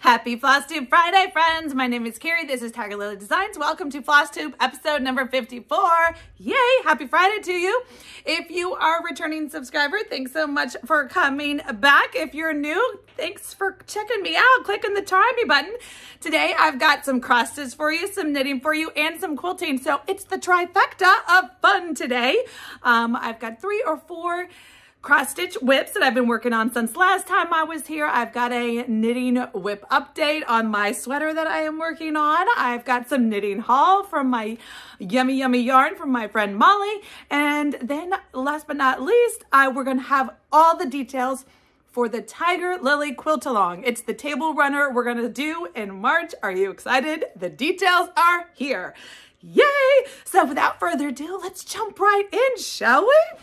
Happy Flosstube Friday, friends. My name is Kari. This is Tiger Lily Designs. Welcome to Flosstube episode number 54. Yay, happy Friday to you. If you are a returning subscriber, thanks so much for coming back. If you're new, thanks for checking me out, clicking the try me button. Today, I've got some cross stitch for you, some knitting for you, and some quilting. So it's the trifecta of fun today. I've got 3 or 4 cross stitch whips that I've been working on since last time I was here. I've got a knitting whip update on my sweater that I am working on. I've got some knitting haul from my yummy yarn from my friend Molly. And then last but not least, we're gonna have all the details for the Tiger Lily quilt along. It's the table runner we're gonna do in March. Are you excited? The details are here. Yay! So without further ado, let's jump right in, shall we?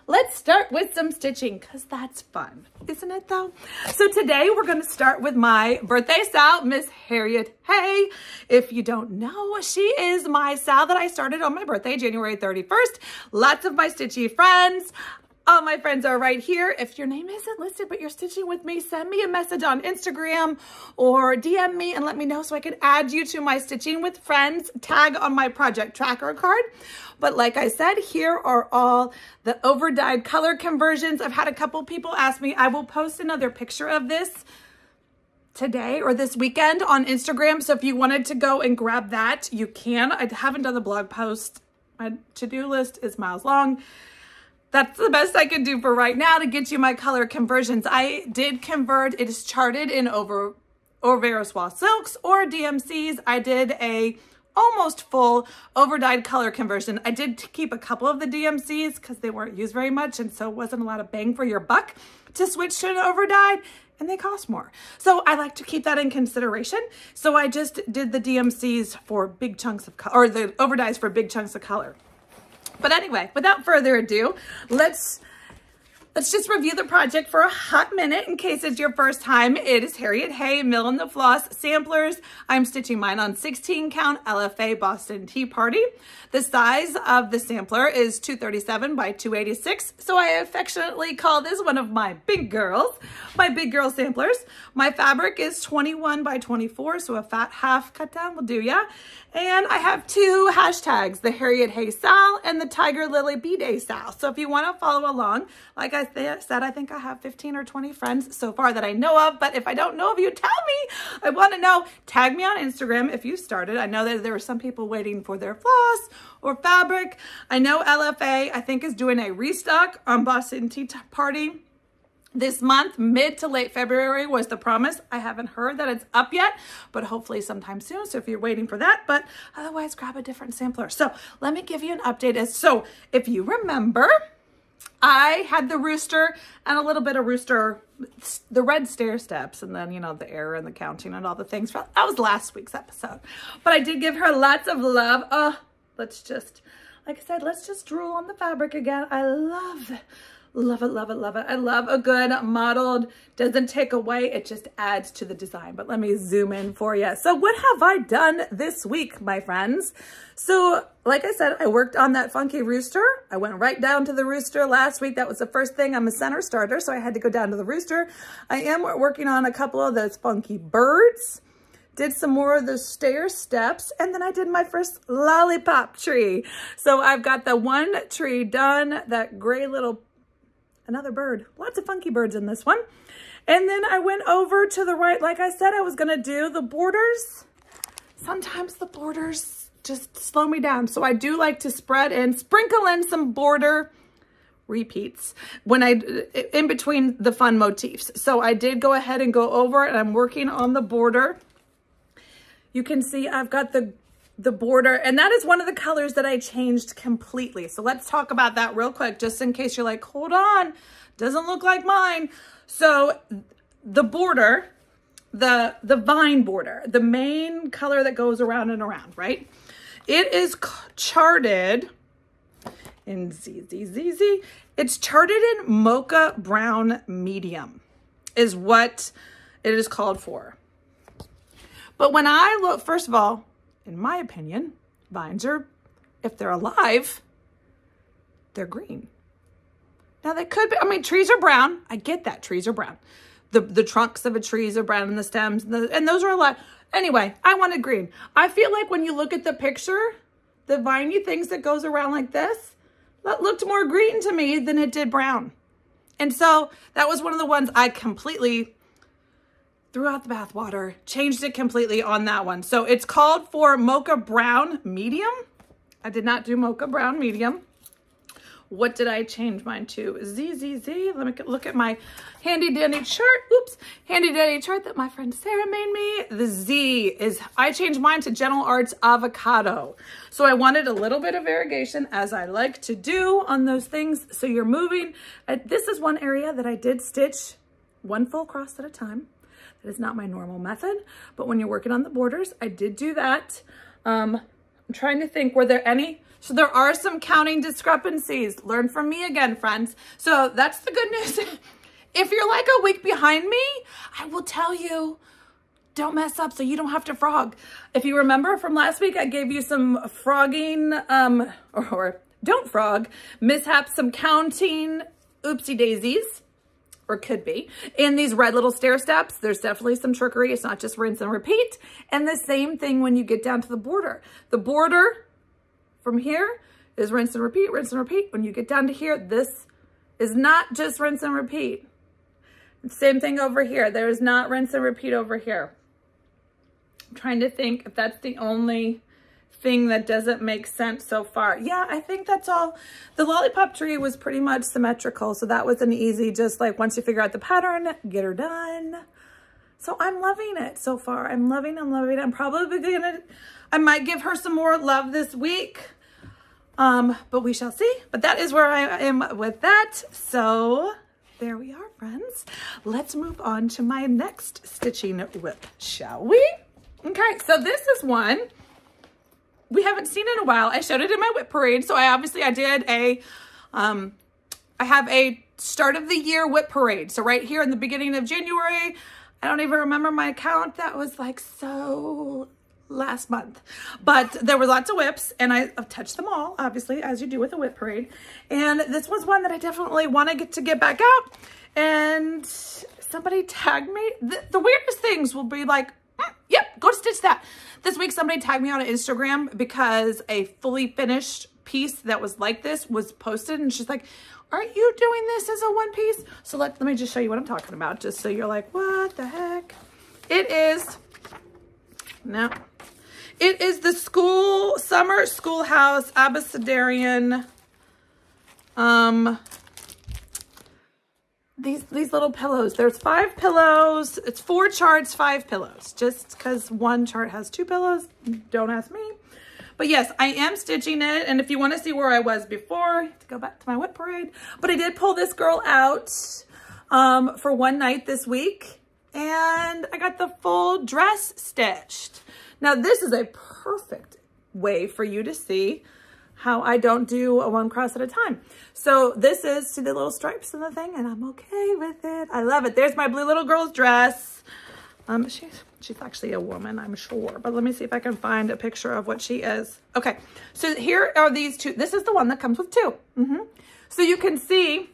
Let's start with some stitching because that's fun, isn't it though? So today we're going to start with my birthday SAL, Miss Harriot. Hey, if you don't know, she is my SAL that I started on my birthday, January 31st. Lots of my Stitchy friends. All my friends are right here. If your name isn't listed, but you're stitching with me, send me a message on Instagram or DM me and let me know so I can add you to my Stitching with Friends tag on my project tracker card. But like I said, here are all the over-dyed color conversions. I've had a couple people ask me. I will post another picture of this today or this weekend on Instagram. So if you wanted to go and grab that, you can. I haven't done the blog post. My to-do list is miles long. That's the best I can do for right now to get you my color conversions. I did convert, it is charted in over Verosoie silks or DMCs. I did a almost full over-dyed color conversion. I did keep a couple of the DMCs because they weren't used very much and so it wasn't a lot of bang for your buck to switch to an over-dyed and they cost more. So I like to keep that in consideration. So I just did the DMCs for big chunks of color, or the over-dyes for big chunks of color. But anyway, without further ado, let's just review the project for a hot minute in case it's your first time. It is Harriot Hay Mill and the Floss samplers. I'm stitching mine on 16 count LFA Boston Tea Party. The size of the sampler is 237 by 286. So I affectionately call this one of my big girls, my big girl samplers. My fabric is 21 by 24. So a fat half cut down will do ya. And I have 2 hashtags, the Harriot Hay SAL and the Tiger Lily B-Day SAL. So if you want to follow along, like I said, I think I have 15 or 20 friends so far that I know of. But if I don't know of you, tell me. I want to know. Tag me on Instagram if you started. I know that there were some people waiting for their floss or fabric. I know LFA, I think, is doing a restock on Boston Tea Party this month. Mid to late February was the promise. I haven't heard that it's up yet, but hopefully sometime soon. So if you're waiting for that, but otherwise grab a different sampler. So let me give you an update. So if you remember, I had the rooster and a little bit of rooster, the red stair steps, and then, you know, the error and the counting and all the things. That was last week's episode, but I did give her lots of love. Let's just, like I said, let's just drool on the fabric again. I love it. Love it, love it, love it. I love a good mottled, doesn't take away, it just adds to the design. But let me zoom in for you. So what have I done this week, my friends? So like I said, I worked on that funky rooster. I went right down to the rooster last week. That was the first thing. I'm a center starter, so I had to go down to the rooster. I am working on a couple of those funky birds. Did some more of the stair steps, and then I did my first lollipop tree. So I've got the one tree done, that gray little, another bird, lots of funky birds in this one. And then I went over to the right, like I said, I was gonna do the borders. Sometimes the borders just slow me down. So I do like to sprinkle in some border repeats when in between the fun motifs. So I did go ahead and go over and I'm working on the border. You can see I've got the border, and that is one of the colors that I changed completely. So let's talk about that real quick, just in case you're like, hold on, doesn't look like mine. So the border, the vine border, the main color that goes around and around, right? It is charted in ZZZZ. It's charted in mocha brown medium is what it is called for. But when I look, first of all, in my opinion, vines are, if they're alive, they're green. Now they could be, I mean, trees are brown. I get that, trees are brown. the trunks of the trees are brown and the stems, and those are a lot. Anyway, I wanted green. I feel like when you look at the picture, the viney things that goes around like this, that looked more green to me than it did brown. And so that was one of the ones I completely threw out the bathwater, changed it completely on that one. So it's called for Mocha Brown Medium. I did not do Mocha Brown Medium. What did I change mine to? ZZZ. Let me look at my handy dandy chart. Oops. Handy dandy chart that my friend Sarah made me. The Z is, I changed mine to Gentle Arts Avocado. So I wanted a little bit of variegation, as I like to do on those things. So you're moving. This is one area that I did stitch one full cross at a time. That is not my normal method, but when you're working on the borders, I did do that. I'm trying to think, were there any? So there are some counting discrepancies. Learn from me again, friends. So that's the good news. If you're like a week behind me, I will tell you, don't mess up so you don't have to frog. If you remember from last week, I gave you some frogging, or don't frog, mishaps, some counting oopsie daisies, or could be. In these red little stair steps, there's definitely some trickery. It's not just rinse and repeat. And the same thing when you get down to the border. The border from here is rinse and repeat, rinse and repeat. When you get down to here, this is not just rinse and repeat. Same thing over here. There is not rinse and repeat over here. I'm trying to think if that's the only thing that doesn't make sense so far. Yeah, I think that's all. The lollipop tree was pretty much symmetrical. So that was an easy, just like once you figure out the pattern, get her done. So I'm loving it so far. I'm loving it. I'm probably gonna, I might give her some more love this week. But we shall see. But that is where I am with that. So there we are, friends. Let's move on to my next stitching whip, shall we? Okay, so this is one we haven't seen in a while. I showed it in my whip parade. So I did a, I have a start of the year whip parade. So right here in the beginning of January, I don't even remember my count. That was like so last month, but there were lots of whips and I've touched them all, obviously, as you do with a whip parade. And this was one that I definitely want to get back out. And somebody tagged me. The weirdest things will be like, yep, go stitch that. This week, somebody tagged me on Instagram because a fully finished piece that was like this was posted. And she's like, aren't you doing this as a one piece? So let me just show you what I'm talking about, just so you're like, what the heck? It is, no. It is the Summer Schoolhouse Abecedarian, these little pillows. There's 5 pillows. It's 4 charts, 5 pillows. Just because one chart has 2 pillows, don't ask me. But yes, I am stitching it. And if you want to see where I was before, to go back to my whip parade. But I did pull this girl out for one night this week. And I got the full dress stitched. Now, this is a perfect way for you to see how I don't do a one cross at a time. So this is, see the little stripes in the thing, and I'm okay with it. I love it. There's my blue little girl's dress. She's actually a woman, I'm sure. But let me see if I can find a picture of what she is. Okay, so here are these 2. This is the one that comes with 2. So you can see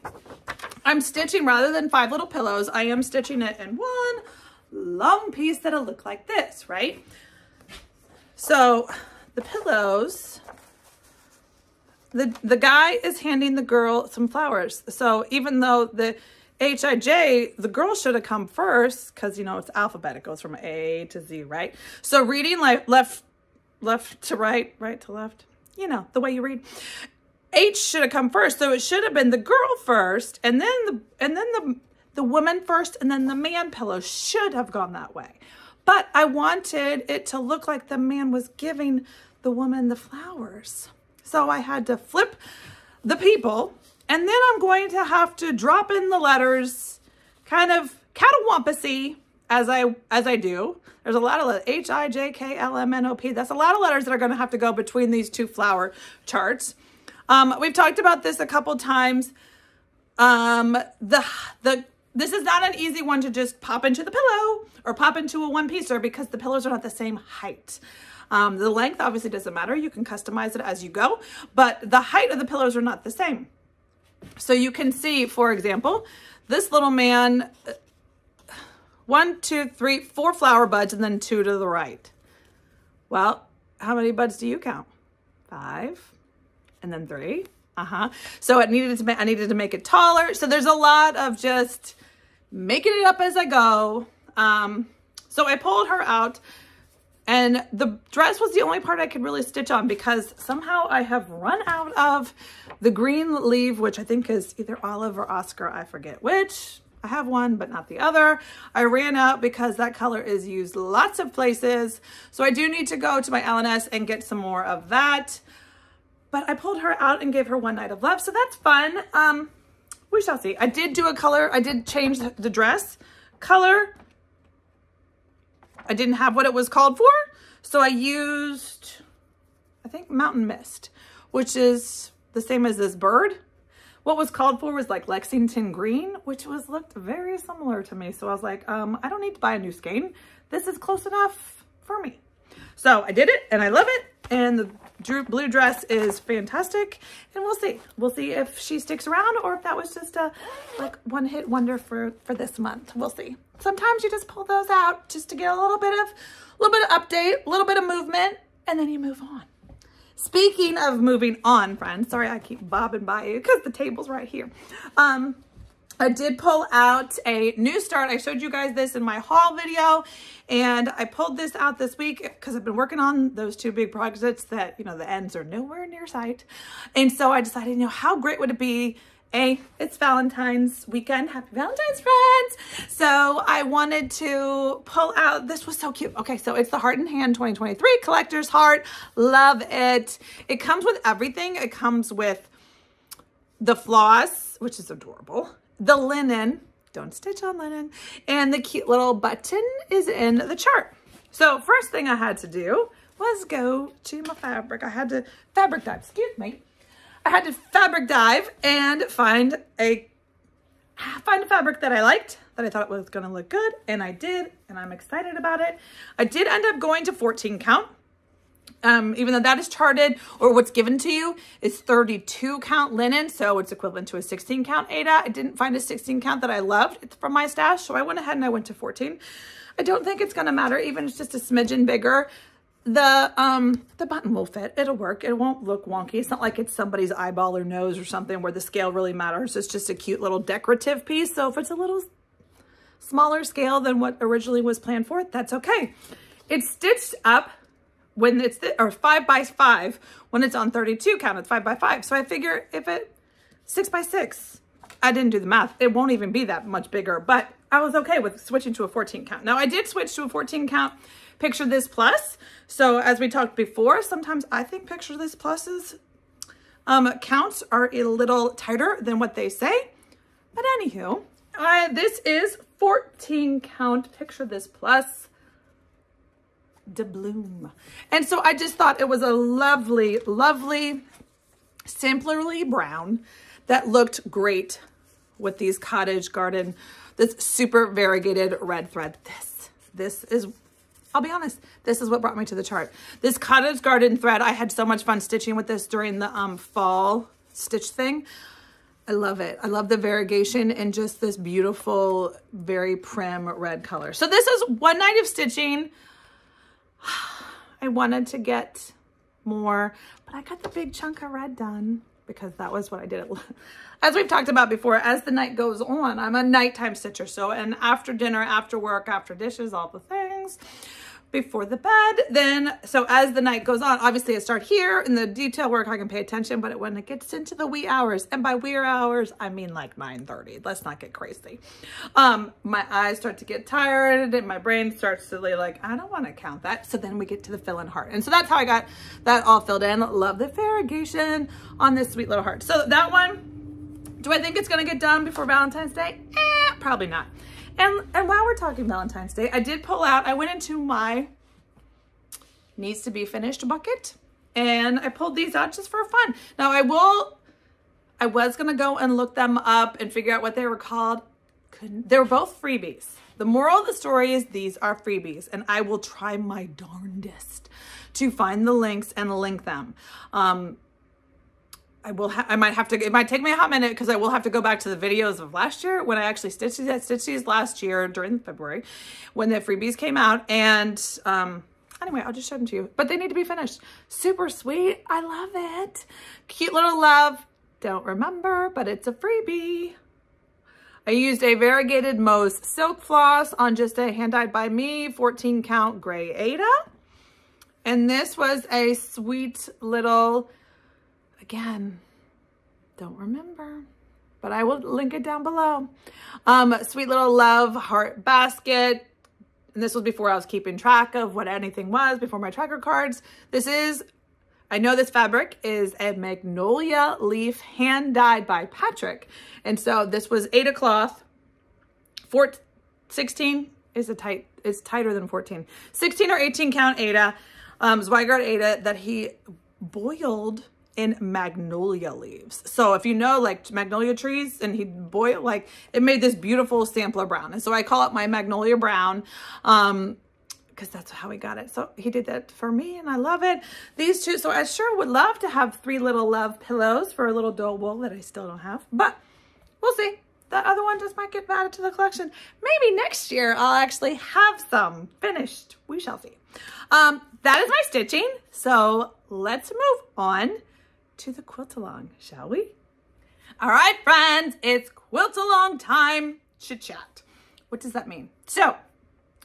I'm stitching, rather than 5 little pillows, I am stitching it in one long piece that'll look like this, right? So the pillows, the guy is handing the girl some flowers. So even though the HIJ, the girl should have come first, because, you know, it's alphabet. It goes from A to Z, right? So reading like left to right, right to left, you know, the way you read. H should have come first. So it should have been the girl first, and then the woman first, and then the man pillow should have gone that way. But I wanted it to look like the man was giving the woman the flowers. So I had to flip the people, and then I'm going to have to drop in the letters kind of catawampusy as I do. There's a lot of H-I-J-K-L-M-N-O-P. That's a lot of letters that are going to have to go between these 2 flower charts. We've talked about this a couple times. This is not an easy one to just pop into the pillow or pop into a one-piecer, because the pillows are not the same height. The length obviously doesn't matter. You can customize it as you go, but the height of the pillows are not the same. So you can see, for example, this little man, 1, 2, 3, 4 flower buds and then 2 to the right. Well, how many buds do you count? 5 and then 3. So I needed to make it taller. So there's a lot of just making it up as I go. So I pulled her out, and the dress was the only part I could really stitch on because somehow I have run out of the green leaf, which I think is either Olive or Oscar. I forget which. I have one, but not the other. I ran out because that color is used lots of places. So I do need to go to my L&S and get some more of that. But I pulled her out and gave her one night of love. So that's fun. We shall see. I did do a color. I did change the dress color. I didn't have what it was called for. So I used, I think, Mountain Mist, which is the same as this bird. What was called for was like Lexington Green, which looked very similar to me. So I was like, I don't need to buy a new skein. This is close enough for me. So I did it and I love it. And the blue dress is fantastic. And we'll see. We'll see if she sticks around or if that was just a like one-hit wonder for this month. We'll see. Sometimes you just pull those out just to get a little bit of update, a little bit of movement, and then you move on. Speaking of moving on, friends, sorry I keep bobbing by you because the table's right here. I did pull out a new start. I showed you guys this in my haul video, and I pulled this out this week because I've been working on those 2 big projects that, you know, the ends are nowhere near sight. And so I decided, you know, how great would it be? It's Valentine's weekend. Happy Valentine's, friends. So I wanted to pull out, this was so cute. Okay, so it's the Heart in Hand 2023 Collector's Heart. Love it. It comes with everything. It comes with the floss, which is adorable. The linen, don't stitch on linen, and the cute little button is in the chart. So first thing I had to do was go to my fabric. I had to fabric dive, excuse me. I had to fabric dive and find a fabric that I liked, that I thought was gonna look good, and I did, and I'm excited about it. I did end up going to 14 count. Even though that is charted, or what's given to you is 32 count linen, so it's equivalent to a 16 count Aida. I didn't find a 16 count that I loved from my stash, so I went ahead and I went to 14. I don't think it's gonna matter, even if it's just a smidgen bigger. The button will fit, it'll work, it won't look wonky. It's not like it's somebody's eyeball or nose or something where the scale really matters. It's just a cute little decorative piece, so if it's a little smaller scale than what originally was planned for, that's okay. It's stitched up when it's, or 5 by 5, when it's on 32 count, it's 5 by 5. So I figure if it 6 by 6, I didn't do the math, it won't even be that much bigger, but I was okay with switching to a 14 count. Now I did switch to a 14 count Picture This Plus. So as we talked before, sometimes I think Picture This Plus's counts are a little tighter than what they say. But anywho, this is 14 count Picture This Plus de Bloom. And so I just thought it was a lovely, lovely, simplerly brown that looked great with these cottage garden, this super variegated red thread. This is, I'll be honest, this is what brought me to the chart. This cottage garden thread, I had so much fun stitching with this during the fall stitch thing. I love it. I love the variegation and just this beautiful, very prim red color. So this is one night of stitching. I wanted to get more, but I got the big chunk of red done because that was what I did. As we've talked about before, as the night goes on, I'm a nighttime stitcher. So, and after dinner, after work, after dishes, all the things, before the bed, then, so as the night goes on, obviously I start here in the detail work, I can pay attention, but when it gets into the wee hours, and by wee hours, I mean like 9:30, let's not get crazy. My eyes start to get tired and my brain starts to like, I don't want to count that. So then we get to the fill in heart. And so that's how I got that all filled in. Love the variegation on this sweet little heart. So that one, do I think it's going to get done before Valentine's Day? Probably not. And while we're talking Valentine's Day, I did pull out, I went into my needs to be finished bucket and I pulled these out just for fun. Now I was going to go and look them up and figure out what they were called. They were both freebies. The moral of the story is these are freebies and I will try my darndest to find the links and link them. I might have to, it might take me a hot minute because I will have to go back to the videos of last year when I actually stitched these at Stitchy's last year during February when the freebies came out. And anyway, I'll just show them to you, but they need to be finished. Super sweet. I love it. Cute little love. Don't remember, but it's a freebie. I used a variegated Mo's silk floss on just a hand dyed by me 14 count gray Ada. And this was a sweet little, again, don't remember, but I will link it down below. Sweet little love heart basket. And this was before I was keeping track of what anything was, before my tracker cards. This is, I know this fabric is a magnolia leaf hand dyed by Patrick. And so this was Ada cloth, 16 is it's tighter than 14. 16 or 18 count Ada, Zweigart Ada that he boiled in magnolia leaves. So if you know like magnolia trees, and he'd boil, like it made this beautiful sampler brown. And so I call it my magnolia brown because that's how he got it. So he did that for me and I love it. These two, so I sure would love to have 3 little love pillows for a little doe wool that I still don't have, but we'll see. That other one just might get added to the collection. Maybe next year I'll actually have some finished. We shall see. That is my stitching. So let's move on to the quilt along, shall we? All right, friends, it's quilt along time chit chat. What does that mean? So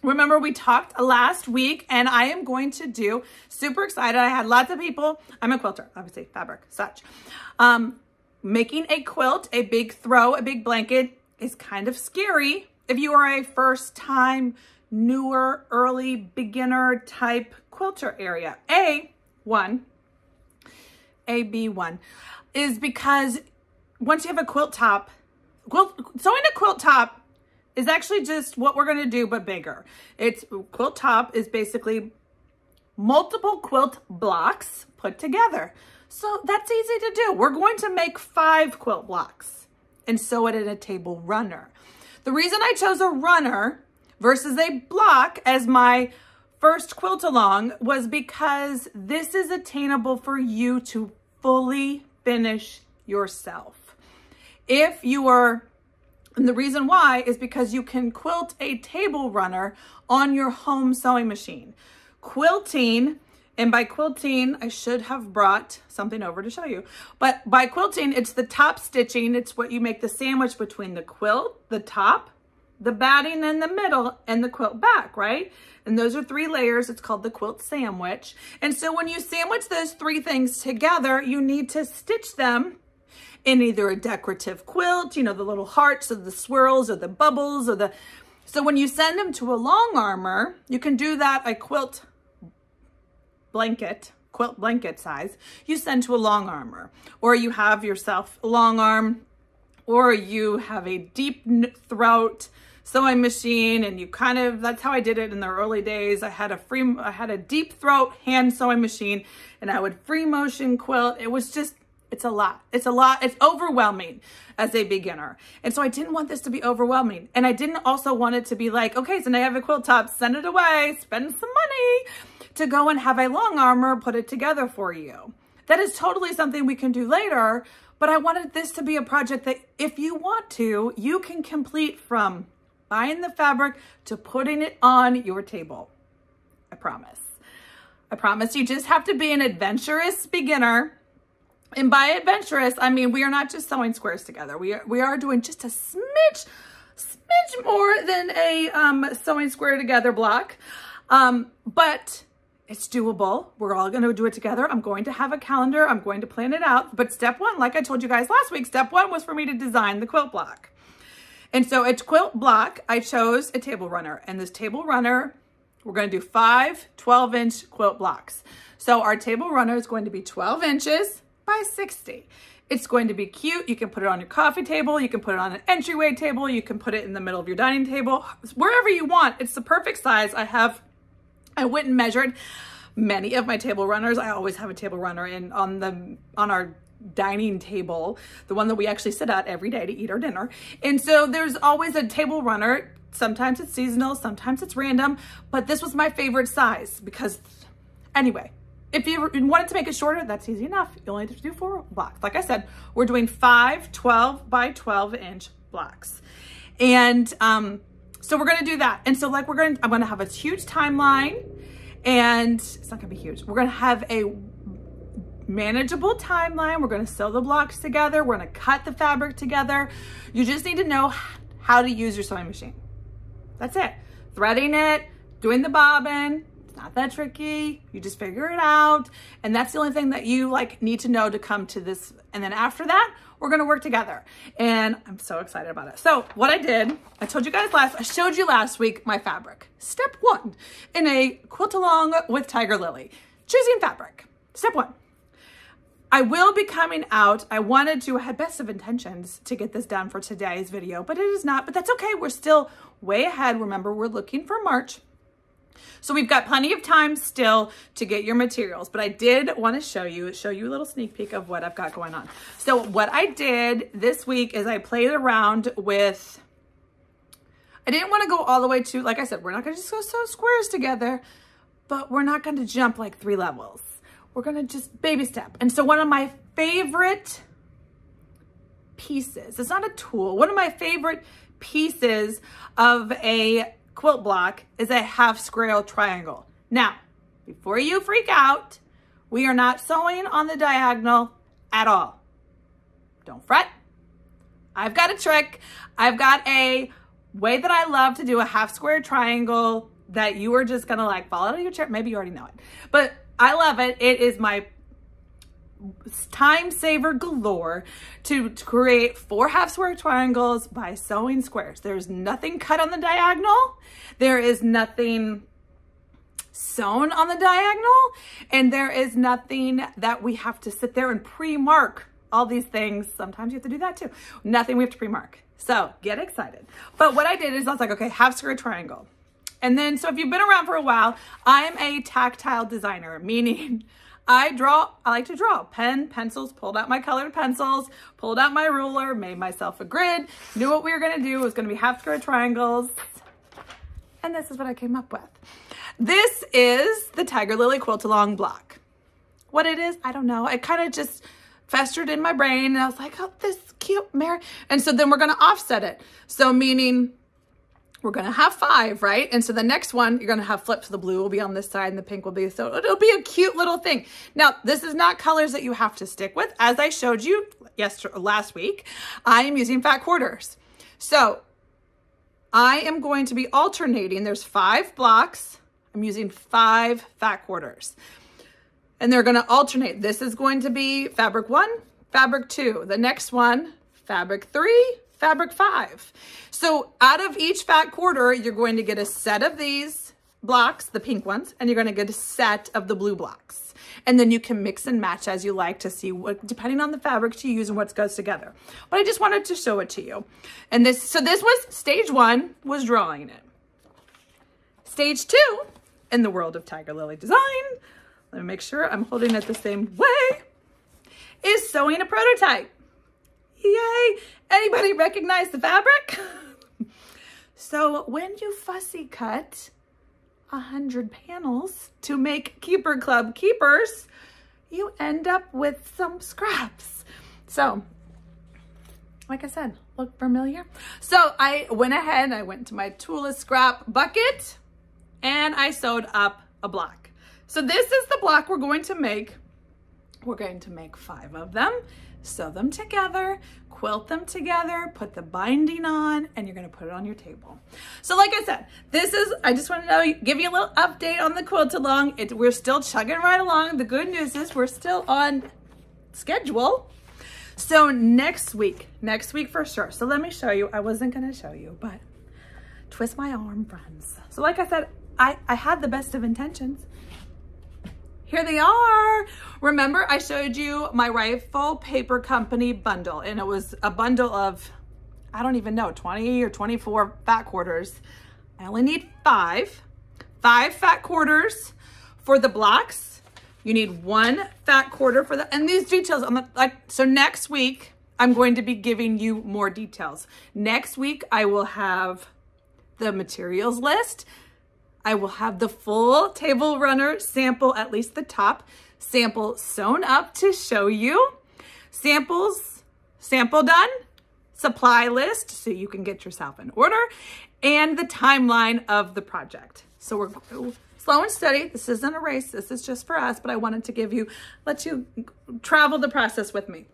remember we talked last week and I am going to do, super excited. I had lots of people. I'm a quilter, obviously fabric, such. Making a quilt, a big throw, a big blanket is kind of scary if you are a first time, newer, early beginner type quilter area. B1 is because once you have a quilt top, sewing a quilt top is actually just what we're going to do, but bigger. Quilt top is basically multiple quilt blocks put together. So that's easy to do. We're going to make 5 quilt blocks and sew it in a table runner. The reason I chose a runner versus a block as my first quilt along was because this is attainable for you to fully finish yourself. If you are, and the reason why is because you can quilt a table runner on your home sewing machine. Quilting, and by quilting, I should have brought something over to show you. But by quilting, it's the top stitching. It's what you make the sandwich between the quilt, the top, the batting in the middle, and the quilt back, right? And those are 3 layers. It's called the quilt sandwich. And so when you sandwich those 3 things together, you need to stitch them in either a decorative quilt, you know, the little hearts or the swirls or the bubbles or the, so when you send them to a long armor, you can do that a quilt blanket size, you send to a long armor, or you have yourself a long arm, or you have a deep throat sewing machine and you kind of, that's how I did it in the early days. I had a deep throat hand sewing machine and I would free motion quilt. It was just, it's a lot. It's overwhelming as a beginner. And so I didn't want this to be overwhelming. And I didn't also want it to be like, okay, so now I have a quilt top, send it away, spend some money to go and have a long armor, put it together for you. That is totally something we can do later, but I wanted this to be a project that if you want to, you can complete from buying the fabric to putting it on your table. I promise. I promise. You just have to be an adventurous beginner. And by adventurous, I mean, we are not just sewing squares together. We are doing just a smidge more than a sewing square together block. But it's doable. We're all going to do it together. I'm going to have a calendar. I'm going to plan it out. But step 1, like I told you guys last week, step 1 was for me to design the quilt block. And so a quilt block, I chose a table runner. And this table runner, we're going to do 5 12-inch quilt blocks. So our table runner is going to be 12 inches by 60. It's going to be cute. You can put it on your coffee table. You can put it on an entryway table. You can put it in the middle of your dining table, wherever you want. It's the perfect size. I went and measured many of my table runners. I always have a table runner on our dining table, the one that we actually sit at every day to eat our dinner. And so there's always a table runner. Sometimes it's seasonal, sometimes it's random, but this was my favorite size because anyway, if you wanted to make it shorter, that's easy enough. You only have to do 4 blocks. Like I said, we're doing 5 12 by 12 inch blocks. And so we're gonna do that. And so like I'm gonna have a huge timeline, and it's not gonna be huge. We're gonna have a manageable timeline. We're gonna sew the blocks together. We're gonna cut the fabric together. You just need to know how to use your sewing machine. That's it. Threading it, doing the bobbin, it's not that tricky. You just figure it out. And that's the only thing that you like need to know to come to this. And then after that, we're gonna work together. And I'm so excited about it. So what I did, I showed you last week my fabric. Step 1 in a quilt along with Tiger Lily, choosing fabric. Step 1. I will be coming out. I wanted to, I had best of intentions to get this done for today's video, but it is not, but that's okay. We're still way ahead. Remember, we're looking for March. So we've got plenty of time still to get your materials, but I did want to show you a little sneak peek of what I've got going on. So what I did this week is I played around with, I didn't want to go all the way to, like I said, we're not going to just go sew squares together, but we're not going to jump like 3 levels. We're gonna just baby step. And so one of my favorite pieces, it's not a tool, one of my favorite pieces of a quilt block is a half square triangle. Now, before you freak out, we are not sewing on the diagonal at all. Don't fret. I've got a trick. I've got a way that I love to do a half square triangle that you are just gonna like fall out of your chair. Maybe you already know it, but I love it. It is my time saver galore to create 4 half square triangles by sewing squares. There's nothing cut on the diagonal. There is nothing sewn on the diagonal. And there is nothing that we have to sit there and pre-mark all these things. Sometimes you have to do that too. Nothing we have to pre-mark. So get excited. But what I did is I was like, okay, half square triangle. And then, so if you've been around for a while, I'm a tactile designer, meaning I like to draw. Pen, pencils, pulled out my colored pencils, pulled out my ruler, made myself a grid, knew what we were gonna do. It was gonna be half square triangles. And this is what I came up with. This is the Tiger Lily Quilt Along block. What it is, I don't know. It kind of just festered in my brain and I was like, oh, this cute Mary. And so then we're gonna offset it. So meaning, we're gonna have 5, right? And so the next one, you're gonna have flips. The blue will be on this side and the pink will be, so it'll be a cute little thing. Now, this is not colors that you have to stick with. As I showed you last week, I am using fat quarters. So I am going to be alternating. There's 5 blocks. I'm using 5 fat quarters. And they're gonna alternate. This is going to be fabric 1, fabric 2. The next one, fabric 3, fabric 5. So out of each fat quarter, you're going to get a set of these blocks, the pink ones, and you're going to get a set of the blue blocks. And then you can mix and match as you like to see what, depending on the fabrics you use and what goes together. But I just wanted to show it to you. And this was stage 1 was drawing it. Stage 2 in the world of Tiger Lily design, let me make sure I'm holding it the same way, is sewing a prototype. Yay! Anybody recognize the fabric? So when you fussy cut 100 panels to make Keeper Club keepers, you end up with some scraps. So, like I said, look familiar? So I went ahead, I went to my Tula scrap bucket and I sewed up a block. So this is the block we're going to make. We're going to make 5 of them, sew them together, quilt them together, put the binding on, and you're gonna put it on your table. So like I said, I just wanna give you a little update on the quilt along. We're still chugging right along. The good news is we're still on schedule. So next week for sure. So let me show you. I wasn't gonna show you, but twist my arm, friends. So like I said, I had the best of intentions. Here they are. Remember, I showed you my Rifle Paper Company bundle, and it was a bundle of, I don't even know, 20 or 24 fat quarters. I only need 5 fat quarters for the blocks. You need 1 fat quarter for the, and these details, so next week, I'm going to be giving you more details. Next week, I will have the materials list. I will have the full table runner sample, at least the top sample, sewn up to show you. Sample done, supply list so you can get yourself in order, and the timeline of the project. So we're slow and steady. This isn't a race. This is just for us, but I wanted to let you travel the process with me.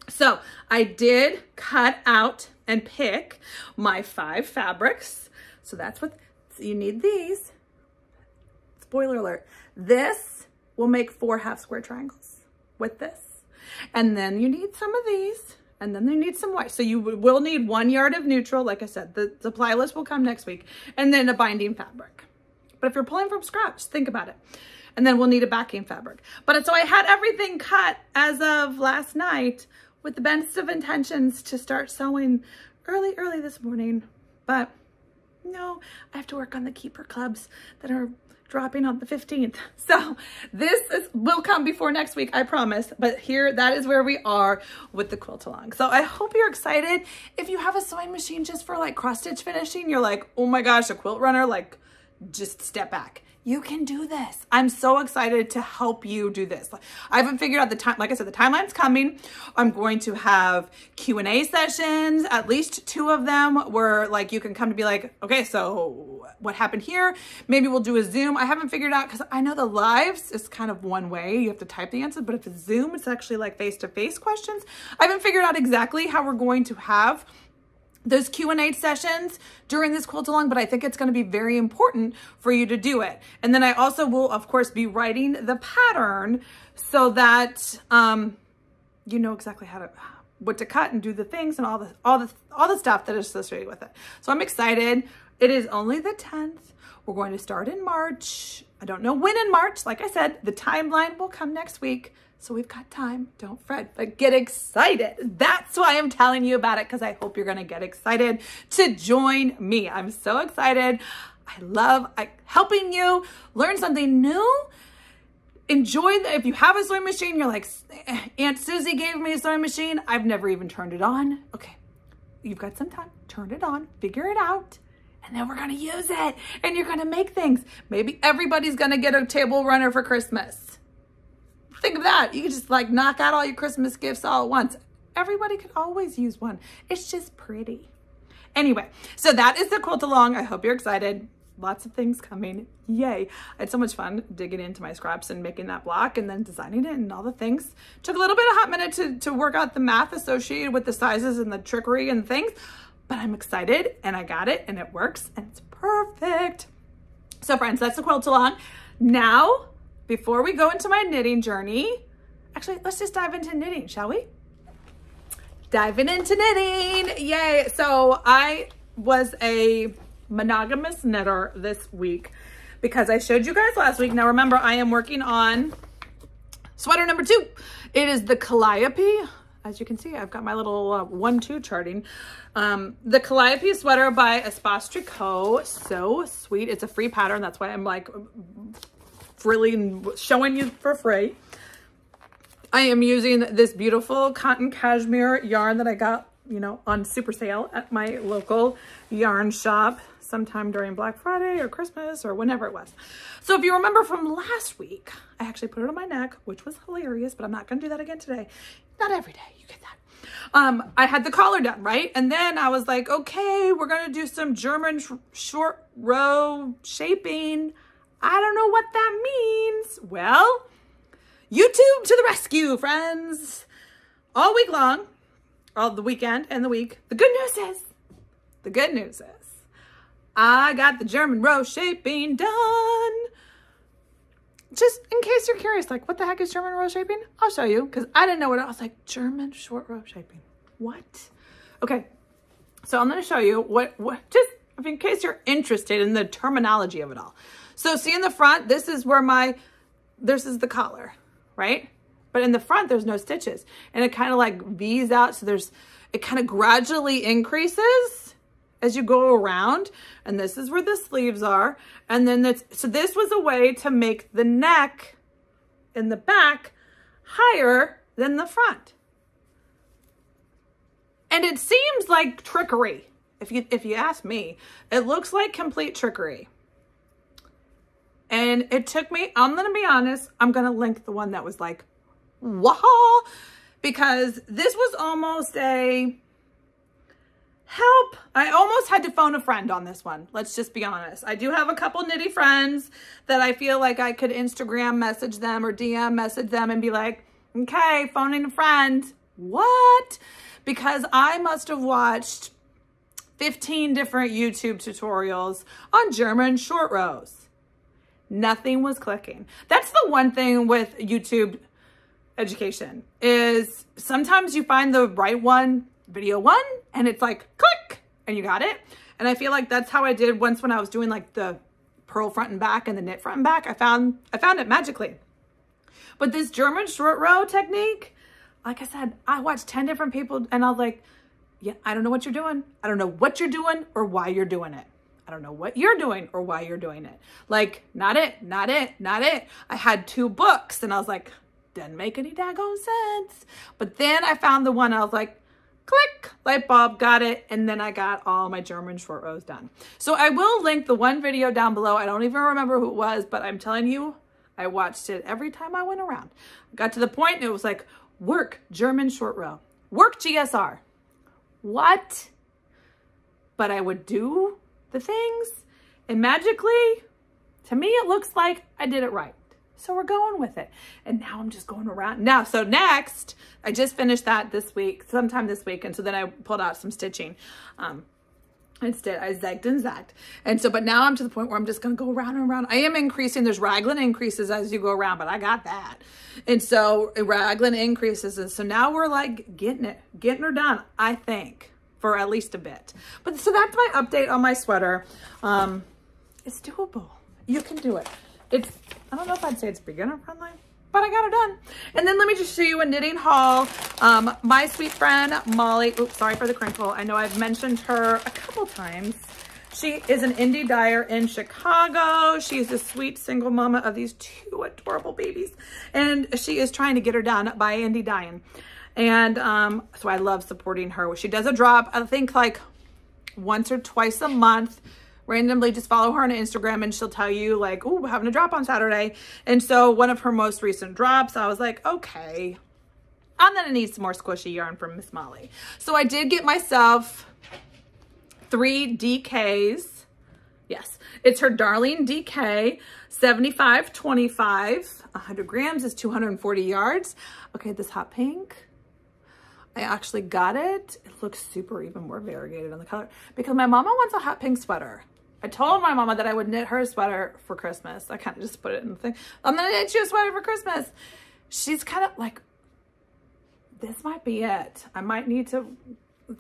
So I did cut out and pick my 5 fabrics. So that's what, so you need these. Spoiler alert. This will make 4 half square triangles with this. And then you need some of these, and then you need some white. So you will need 1 yard of neutral. Like I said, the supply list will come next week, and then a binding fabric. But if you're pulling from scratch, think about it. And then we'll need a backing fabric. But so I had everything cut as of last night with the best of intentions to start sewing early this morning. But no, I have to work on the keeper clubs that are dropping on the 15th. So will come before next week, I promise. But here, that is where we are with the quilt along. So I hope you're excited. If you have a sewing machine just for like cross stitch finishing, you're like, oh my gosh, a quilt runner, like just step back. You can do this. I'm so excited to help you do this. I haven't figured out the time. Like I said, the timeline's coming. I'm going to have Q&A sessions, at least 2 of them, where like you can come to be like, okay, so what happened here? Maybe we'll do a Zoom. I haven't figured out, because I know the lives is kind of one way. You have to type the answer, but if it's Zoom, it's actually like face-to-face questions. I haven't figured out exactly how we're going to have those Q&A sessions during this quilt along, but I think it's going to be very important for you to do it. And then I also will, of course, be writing the pattern so that you know exactly what to cut and do the things and all the stuff that is associated with it. So I'm excited. It is only the 10th. We're going to start in March. I don't know when in March. Like I said, the timeline will come next week. So we've got time, don't fret, but get excited. That's why I'm telling you about it, because I hope you're gonna get excited to join me. I'm so excited. I love helping you learn something new. Enjoy if you have a sewing machine, you're like, Aunt Susie gave me a sewing machine. I've never even turned it on. Okay, you've got some time, turn it on, figure it out. And then we're gonna use it and you're gonna make things. Maybe everybody's gonna get a table runner for Christmas. Think of that. You could just like knock out all your Christmas gifts all at once. Everybody could always use one. It's just pretty. Anyway, so that is the quilt along. I hope you're excited. Lots of things coming. Yay. I had so much fun digging into my scraps and making that block and then designing it and all the things. Took a little bit of a hot minute to work out the math associated with the sizes and the trickery and things, but I'm excited and I got it and it works and it's perfect. So friends, that's the quilt along. Now, before we go into my knitting journey, actually, let's just dive into knitting, shall we? Diving into knitting, yay. So I was a monogamous knitter this week because I showed you guys last week. Now remember, I am working on sweater number 2. It is the Calliope. As you can see, I've got my little 1-2 charting. The Calliope sweater by Espace Tricot. So sweet. It's a free pattern. That's why I'm like really showing you for free. I am using this beautiful cotton cashmere yarn that I got, you know, on super sale at my local yarn shop sometime during Black Friday or Christmas or whenever it was. So if you remember from last week, I actually put it on my neck, which was hilarious, but I'm not going to do that again today. Not every day, you get that. I had the collar done, right? And then I was like, okay, we're going to do some German short row shaping. I don't know what that means. Well, YouTube to the rescue, friends. All week long, all the weekend and the week. The good news is, I got the German row shaping done. Just in case you're curious, like, what the heck is German row shaping? I'll show you, because I didn't know what I was like, German short row shaping. What? Okay, so I'm going to show you what just in case you're interested in the terminology of it all. So see in the front, this is where this is the collar, right? But in the front, there's no stitches. And it kind of like V's out. So it kind of gradually increases as you go around. And this is where the sleeves are. And then so this was a way to make the neck in the back higher than the front. And it seems like trickery. If you ask me, it looks like complete trickery. And it took me, I'm going to be honest, I'm going to link the one that was like, wow, because this was almost a help. I almost had to phone a friend on this one. Let's just be honest. I do have a couple knitty friends that I feel like I could Instagram message them or DM message them and be like, okay, phoning a friend. What? Because I must have watched 15 different YouTube tutorials on German short rows. Nothing was clicking. That's the one thing with YouTube education is sometimes you find the right one, video one, and it's like click and you got it. And I feel like that's how I did once when I was doing like the purl front and back and the knit front and back. I found it magically. But this German short row technique, like I said, I watched 10 different people and I was like, yeah, I don't know what you're doing. I don't know what you're doing or why you're doing it. I don't know what you're doing or why you're doing it. Like, not it, not it, not it. I had 2 books and I was like, didn't make any daggone sense. But then I found the one I was like, click, light bulb, got it. And then I got all my German short rows done. So I will link the one video down below. I don't even remember who it was, but I'm telling you, I watched it every time I went around. I got to the point and it was like, work German short row, work GSR. What? But I would do the things and magically, to me, it looks like I did it right. So we're going with it. And now I'm just going around. Now, so next, I just finished that this week, sometime this week. And so then I pulled out some stitching. Instead, I zagged and zagged. And so, but now I'm to the point where I'm just going to go around and around. I am increasing. There's raglan increases as you go around, but I got that. And so raglan increases. And so now we're like getting her done, I think, for at least a bit. But so that's my update on my sweater. It's doable. You can do it. I don't know if I'd say it's beginner friendly, but I got it done. And then let me just show you a knitting haul. My sweet friend, Molly, oops, sorry for the crinkle. I know I've mentioned her a couple times. She is an indie dyer in Chicago. She's a sweet single mama of these 2 adorable babies. And she is trying to get her done by indie dyeing. And so I love supporting her. She does a drop, I think like once or twice a month. Randomly just follow her on Instagram and she'll tell you like, oh, we're having a drop on Saturday. And so one of her most recent drops, I was like, okay, I'm gonna need some more squishy yarn from Miss Molly. So I did get myself 3 DKs. Yes, it's her Darling DK, 75-25, 100 grams is 240 yards. Okay, this hot pink, I actually got it. It looks super even more variegated on the color because my mama wants a hot pink sweater. I told my mama that I would knit her a sweater for Christmas. I kind of just put it in the thing. I'm gonna knit you a sweater for Christmas. She's kind of like, this might be it. I might need to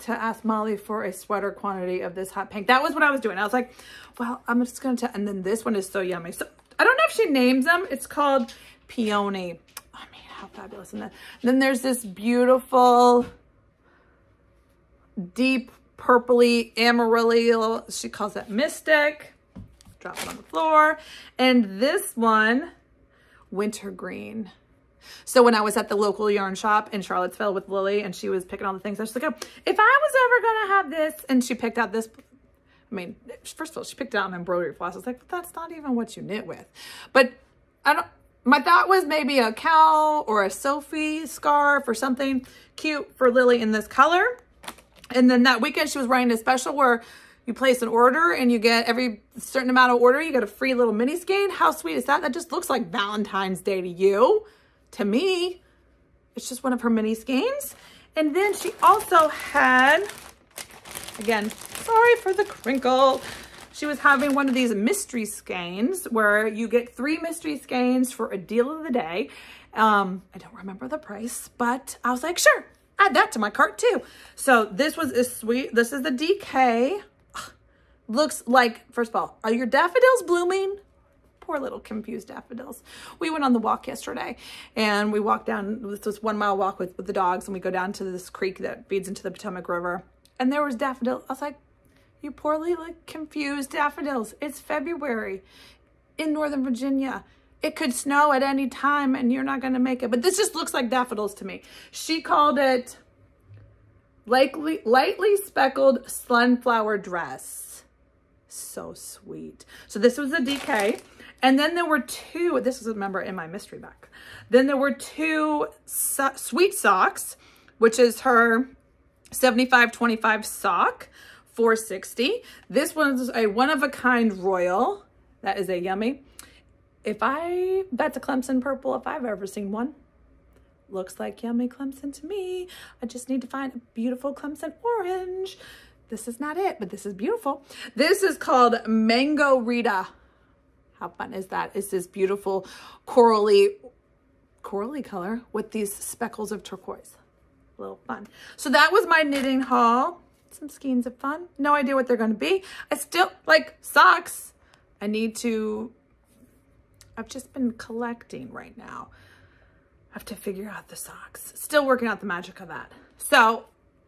ask Molly for a sweater quantity of this hot pink. That was what I was doing. I was like, well, I'm just gonna and then this one is so yummy. So I don't know if she names them. It's called Peony. I mean, how fabulous. And then there's this beautiful deep purpley amarillo, she calls it Mystic. Drop it on the floor. And this one, winter green. So when I was at the local yarn shop in Charlottesville with Lily and she was picking all the things, I was like, oh, if I was ever gonna have this, and she picked out this, I mean, first of all, she picked out an embroidery floss. I was like, but that's not even what you knit with. But my thought was maybe a cowl or a Sophie scarf or something cute for Lily in this color. And then that weekend she was running a special where you place an order and you get every certain amount of order, you get a free little mini skein. How sweet is that? That just looks like Valentine's Day to you. To me, it's just one of her mini skeins. And then she also had, again, sorry for the crinkle. She was having one of these mystery skeins where you get 3 mystery skeins for a deal of the day. I don't remember the price, but I was like, sure. Add that to my cart too. So this was a sweet, this is the DK. Ugh, looks like, first of all, are your daffodils blooming? Poor little confused daffodils. We went on the walk yesterday and we walked down, this was 1 mile walk with the dogs, and we go down to this creek that feeds into the Potomac River. And there was daffodils. I was like, you poor little confused daffodils. It's February in Northern Virginia. It could snow at any time and you're not going to make it. But this just looks like daffodils to me. She called it lightly speckled sunflower dress. So sweet. So this was a DK. And then there were two, this is, remember, in my mystery bag. Then there were two sweet socks, which is her 75-25 sock, $4.60. This one's a one-of-a-kind royal. That is a yummy. That's a Clemson purple if I've ever seen one. Looks like yummy Clemson to me. I just need to find a beautiful Clemson orange. This is not it, but this is beautiful. This is called Mango Rita. How fun is that? It's this beautiful corally color with these speckles of turquoise. A little fun. So that was my knitting haul. Some skeins of fun. No idea what they're going to be. I still like socks. I've just been collecting right now. I have to figure out the socks. Still working out the magic of that. So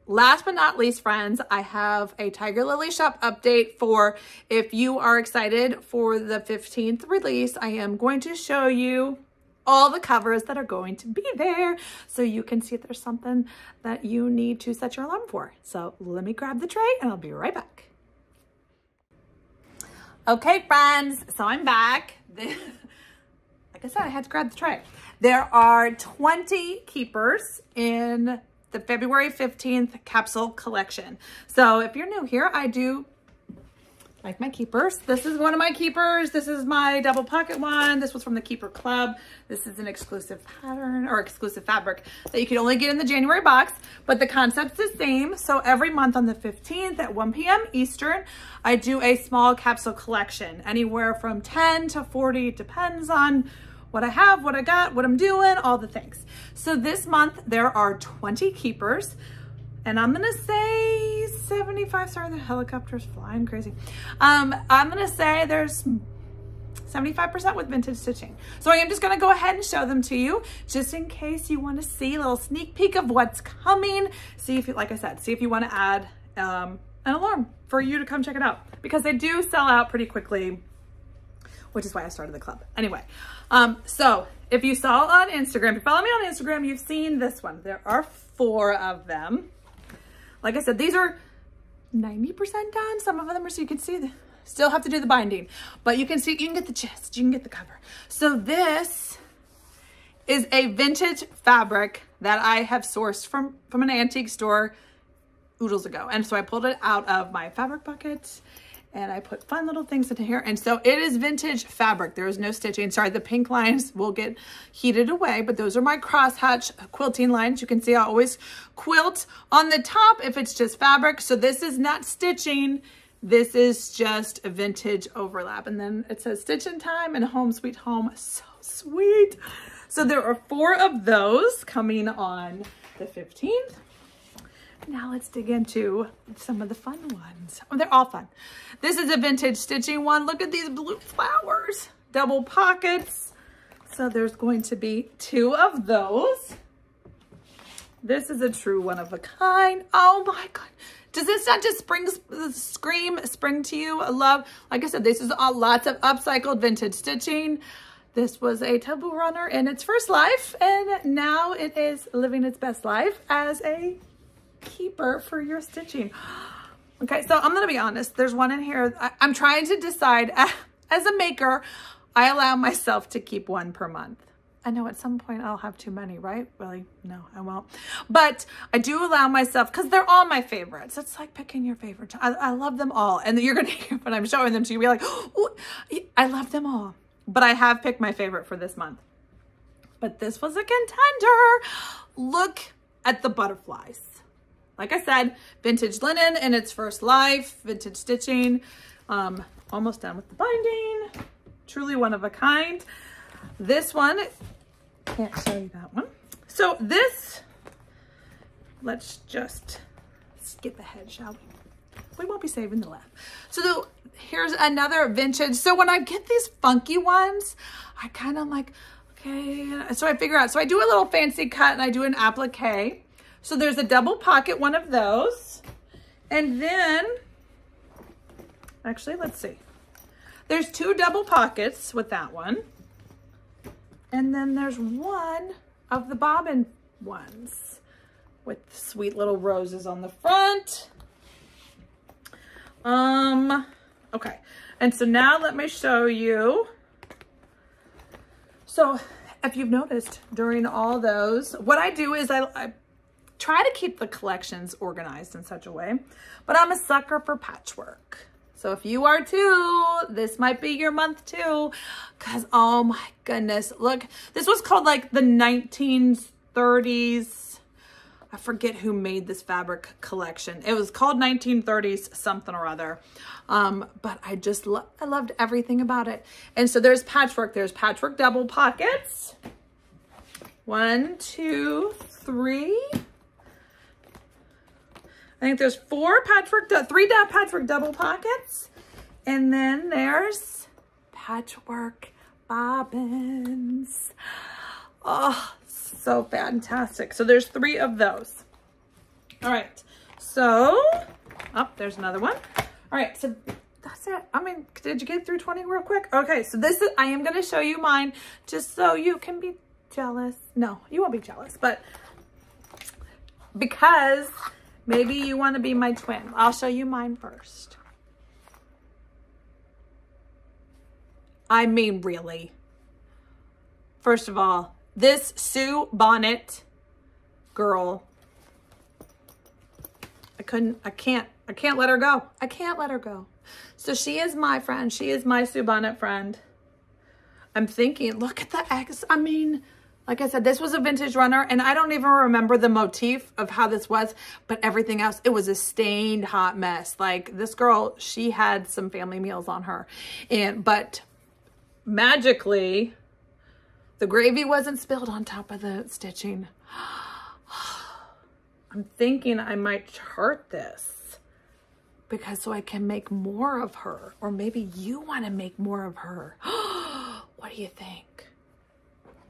last but not least, friends, I have a Tiger Lily shop update for if you are excited for the 15th release. I am going to show you all the covers that are going to be there so you can see if there's something that you need to set your alarm for. So let me grab the tray and I'll be right back. Okay, friends, so I'm back. Like I said, I had to grab the tray. There are 20 keepers in the February 15th capsule collection. So if you're new here, I do like my keepers. This is one of my keepers. This is my double pocket one. This was from the Keeper Club. This is an exclusive pattern or exclusive fabric that you can only get in the January box, but the concept's the same. So every month on the 15th at 1 p.m. Eastern, I do a small capsule collection, anywhere from 10 to 40, depends on what I have, what I got, what I'm doing, all the things. So this month there are 20 keepers. And I'm gonna say 75, sorry, the helicopter's flying crazy. I'm gonna say there's 75% with vintage stitching. So I am just gonna go ahead and show them to you, just in case you wanna see a little sneak peek of what's coming. See if you, like I said, see if you wanna add an alarm for you to come check it out, because they do sell out pretty quickly, which is why I started the club. Anyway, so if you saw on Instagram, if you follow me on Instagram, you've seen this one. There are 4 of them. Like I said, these are 90% done. Some of them are, so you can see, still have to do the binding, but you can see, you can get the gist, you can get the cover. So this is a vintage fabric that I have sourced from an antique store oodles ago. And so I pulled it out of my fabric bucket and I put fun little things into here. And so it is vintage fabric. There is no stitching. Sorry, the pink lines will get heated away, but those are my crosshatch quilting lines. You can see I always quilt on the top if it's just fabric. So this is not stitching. This is just a vintage overlap. And then it says stitch in time and home sweet home. So sweet. So there are 4 of those coming on the 15th. Now let's dig into some of the fun ones. Oh, they're all fun. This is a vintage stitching one. Look at these blue flowers, double pockets. So there's going to be 2 of those. This is a true one of a kind. Oh my God. Does this not just scream spring to you? I love, like I said, this is all lots of upcycled vintage stitching. This was a taboo runner in its first life, and now it is living its best life as a keeper for your stitching. Okay, so I'm gonna be honest, there's one in here. I'm trying to decide, as a maker, I allow myself to keep 1 per month. I know at some point I'll have too many, right? Really? No, I won't. But I do allow myself, because they're all my favorites. It's like picking your favorite. I love them all. And you're gonna hear when I'm showing them to you, be like, ooh, I love them all. But I have picked my favorite for this month. But this was a contender. Look at the butterflies. Like I said, vintage linen in its first life, vintage stitching, almost done with the binding, truly one of a kind. This one, can't show you that one. So this, let's just skip ahead, shall we? We won't be saving the left. So here's another vintage. So when I get these funky ones, I kind of like, okay, so I figure out, so I do a little fancy cut and I do an applique. So there's a double pocket one of those. And then, actually, let's see. There's 2 double pockets with that one. And then there's one of the bobbin ones with sweet little roses on the front. Okay. And so now let me show you So if you've noticed during all those, what I do is I try to keep the collections organized in such a way, but I'm a sucker for patchwork. So if you are too, this might be your month too, because oh my goodness, look, this was called like the 1930s. I forget who made this fabric collection. It was called 1930s something or other. But I just I loved everything about it. And so there's patchwork double pockets. 1, 2, 3. I think there's 3 patchwork double pockets. And then there's patchwork bobbins. Oh, so fantastic. So there's 3 of those. All right. So, oh, there's another one. All right. So that's it. I mean, did you get through 20 real quick? Okay. So this is, I am going to show you mine just so you can be jealous. No, you won't be jealous, but because maybe you want to be my twin. I'll show you mine first. I mean, really. First of all, this Sue Bonnet girl, I can't let her go. I can't let her go. So she is my friend. She is my Sue Bonnet friend. I'm thinking, look at the X. I mean, like I said, this was a vintage runner, and I don't even remember the motif of how this was, but everything else, it was a stained hot mess. Like this girl, she had some family meals on her, but magically, the gravy wasn't spilled on top of the stitching. I'm thinking I might chart this because so I can make more of her, or maybe you want to make more of her. What do you think?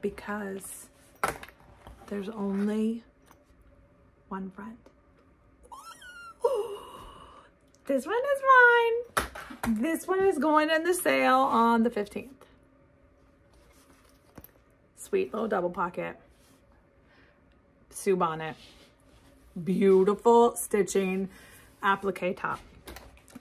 Because there's only one friend. This one is mine. This one is going in the sale on the 15th. Sweet little double pocket. Sue Bonnet. Beautiful stitching applique top.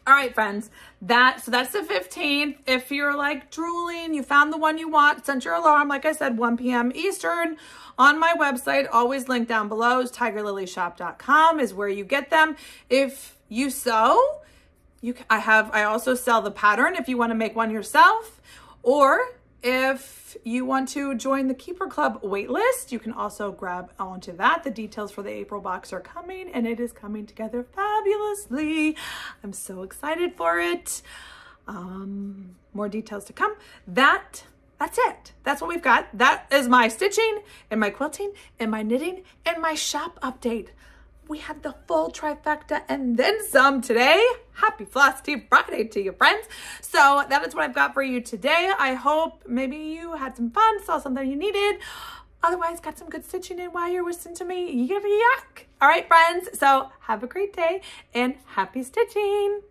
All right, friends, so that's the 15th. If you're like drooling, you found the one you want, set your alarm. Like I said, 1 p.m. Eastern on my website, always linked down below, is tigerlilyshop.com is where you get them. If you sew, I also sell the pattern if you want to make one yourself, or if you want to join the Keeper Club waitlist, you can also grab onto that. The details for the April box are coming, and it is coming together fabulously. I'm so excited for it. More details to come. That's it. That's what we've got. That is my stitching and my quilting and my knitting and my shop update. We had the full trifecta and then some today. Happy Flosstube Friday to you, friends. So that is what I've got for you today. I hope maybe you had some fun, saw something you needed. Otherwise, got some good stitching in while you're listening to me. Yuck. All right, friends. So have a great day and happy stitching.